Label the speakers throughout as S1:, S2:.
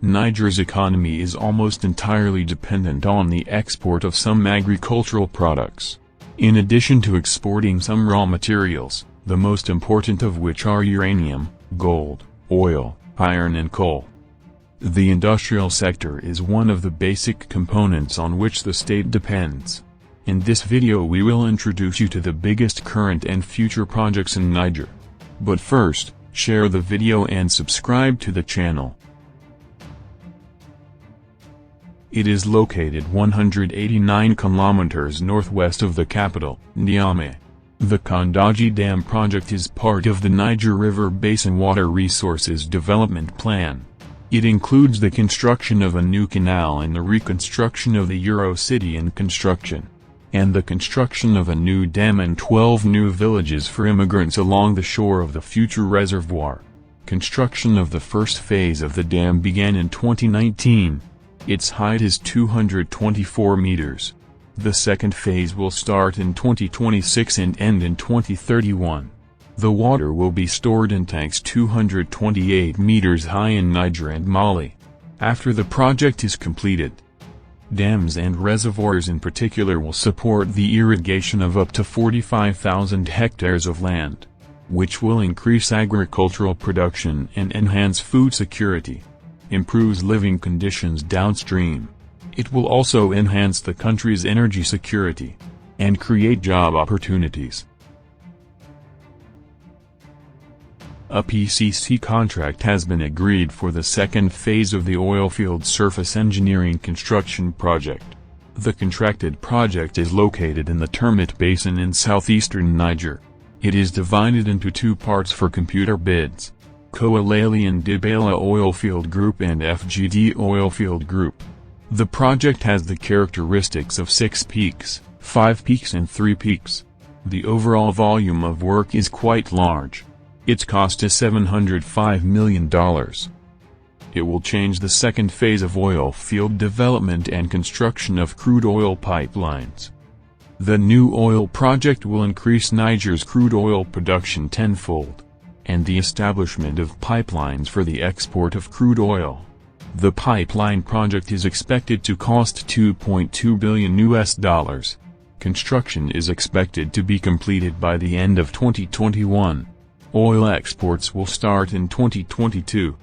S1: Niger's economy is almost entirely dependent on the export of some agricultural products. In addition to exporting some raw materials, the most important of which are uranium, gold, oil, iron and coal. The industrial sector is one of the basic components on which the state depends. In this video we will introduce you to the biggest current and future projects in Niger. But first, share the video and subscribe to the channel. It is located 189 kilometers northwest of the capital, Niamey. The Kandaji Dam project is part of the Niger River Basin Water Resources Development Plan. It includes the construction of a new canal and the reconstruction of the Euro City in construction, and the construction of a new dam and 12 new villages for immigrants along the shore of the future reservoir. Construction of the first phase of the dam began in 2019. Its height is 224 meters. The second phase will start in 2026 and end in 2031. The water will be stored in tanks 228 meters high in Niger and Mali. After the project is completed, dams and reservoirs in particular will support the irrigation of up to 45,000 hectares of land, which will increase agricultural production and enhance food security, improves living conditions downstream. It will also enhance the country's energy security and create job opportunities. A PCC contract has been agreed for the second phase of the oilfield surface engineering construction project. The contracted project is located in the Termit Basin in southeastern Niger. It is divided into two parts for computer bids: Koaleli and Dibala Oilfield Group and FGD Oilfield Group. The project has the characteristics of 6 peaks, 5 peaks and 3 peaks. The overall volume of work is quite large. Its cost is $705 million. It will change the second phase of oil field development and construction of crude oil pipelines. The new oil project will increase Niger's crude oil production tenfold, and the establishment of pipelines for the export of crude oil. The pipeline project is expected to cost $2.2 billion. Construction is expected to be completed by the end of 2021. Oil exports will start in 2022.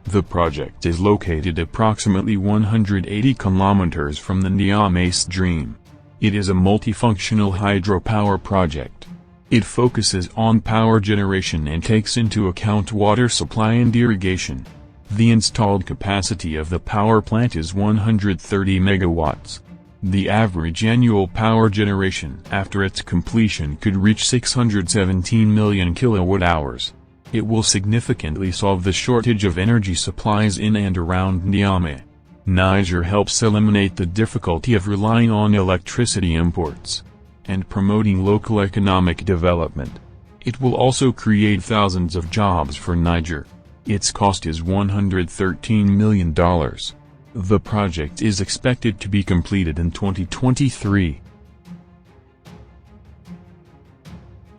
S1: The project is located approximately 180 kilometers from the Niamey stream. It is a multifunctional hydropower project. It focuses on power generation and takes into account water supply and irrigation. The installed capacity of the power plant is 130 megawatts. The average annual power generation after its completion could reach 617 million kilowatt-hours. It will significantly solve the shortage of energy supplies in and around Niamey. Niger helps eliminate the difficulty of relying on electricity imports and promoting local economic development. It will also create thousands of jobs for Niger. Its cost is $113 million. The project is expected to be completed in 2023.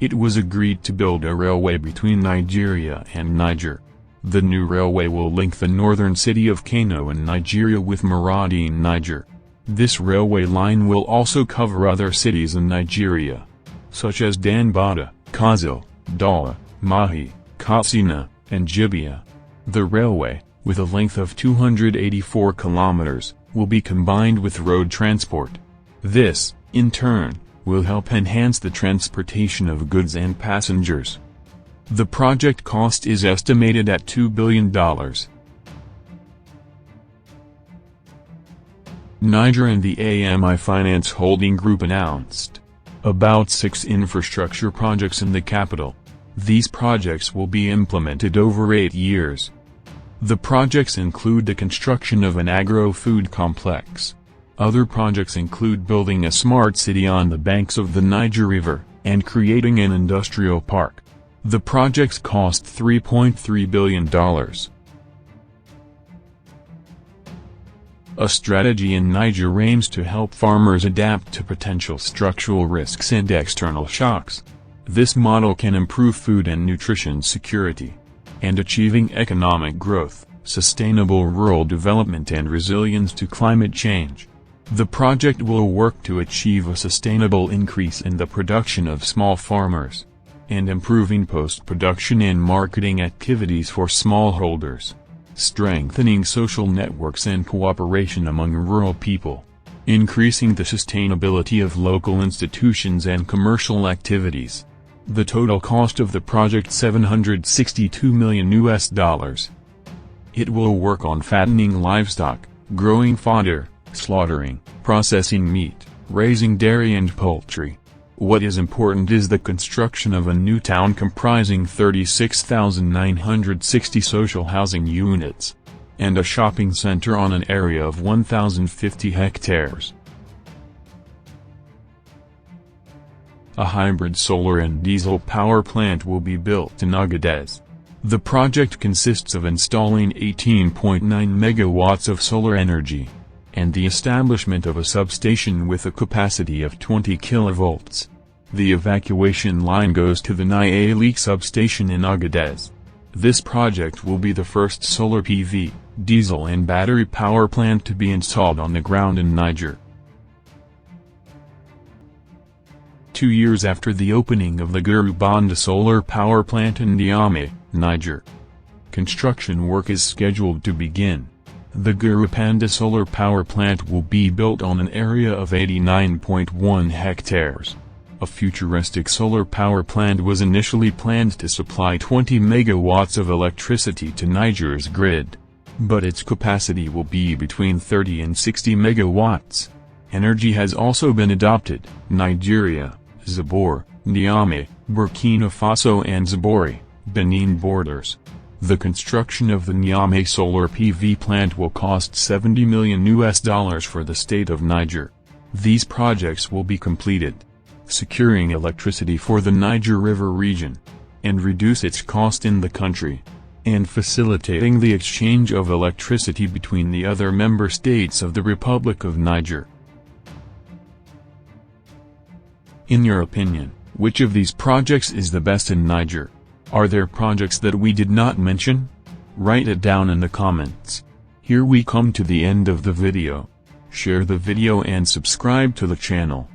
S1: It was agreed to build a railway between Nigeria and Niger. The new railway will link the northern city of Kano in Nigeria with Maradi in Niger. This railway line will also cover other cities in Nigeria, such as Danbata, Kazil, Dala, Mahi, Katsina, and Jibia. The railway, with a length of 284 kilometers, will be combined with road transport. This, in turn, will help enhance the transportation of goods and passengers. The project cost is estimated at $2 billion. Niger and the AMI Finance Holding Group announced about 6 infrastructure projects in the capital. These projects will be implemented over 8 years. The projects include the construction of an agro-food complex. Other projects include building a smart city on the banks of the Niger River, and creating an industrial park. The projects cost $3.3 billion. A strategy in Niger aims to help farmers adapt to potential structural risks and external shocks. This model can improve food and nutrition security, and achieving economic growth, sustainable rural development and resilience to climate change. The project will work to achieve a sustainable increase in the production of small farmers, and improving post-production and marketing activities for smallholders, strengthening social networks and cooperation among rural people, increasing the sustainability of local institutions and commercial activities. The total cost of the project $762 million. It will work on fattening livestock, growing fodder, slaughtering, processing meat, raising dairy and poultry. What is important is the construction of a new town comprising 36,960 social housing units, and a shopping center on an area of 1,050 hectares. A hybrid solar and diesel power plant will be built in Agadez. The project consists of installing 18.9 megawatts of solar energy, and the establishment of a substation with a capacity of 20 kilovolts. The evacuation line goes to the Nigeria substation in Agadez. This project will be the first solar PV, diesel and battery power plant to be installed on the ground in Niger. 2 years after the opening of the Guru Panda solar power plant in Niamey, Niger, construction work is scheduled to begin. The Guru Panda solar power plant will be built on an area of 89.1 hectares. A futuristic solar power plant was initially planned to supply 20 megawatts of electricity to Niger's grid, but its capacity will be between 30 and 60 megawatts. Energy has also been adopted. Nigeria, Zabor, Niamey, Burkina Faso and Zabori, Benin borders. The construction of the Niamey solar PV plant will cost $70 million for the state of Niger. These projects will be completed, securing electricity for the Niger River region, and reduce its cost in the country, and facilitating the exchange of electricity between the other member states of the Republic of Niger. In your opinion, which of these projects is the best in Niger? Are there projects that we did not mention? Write it down in the comments. Here we come to the end of the video. Share the video and subscribe to the channel.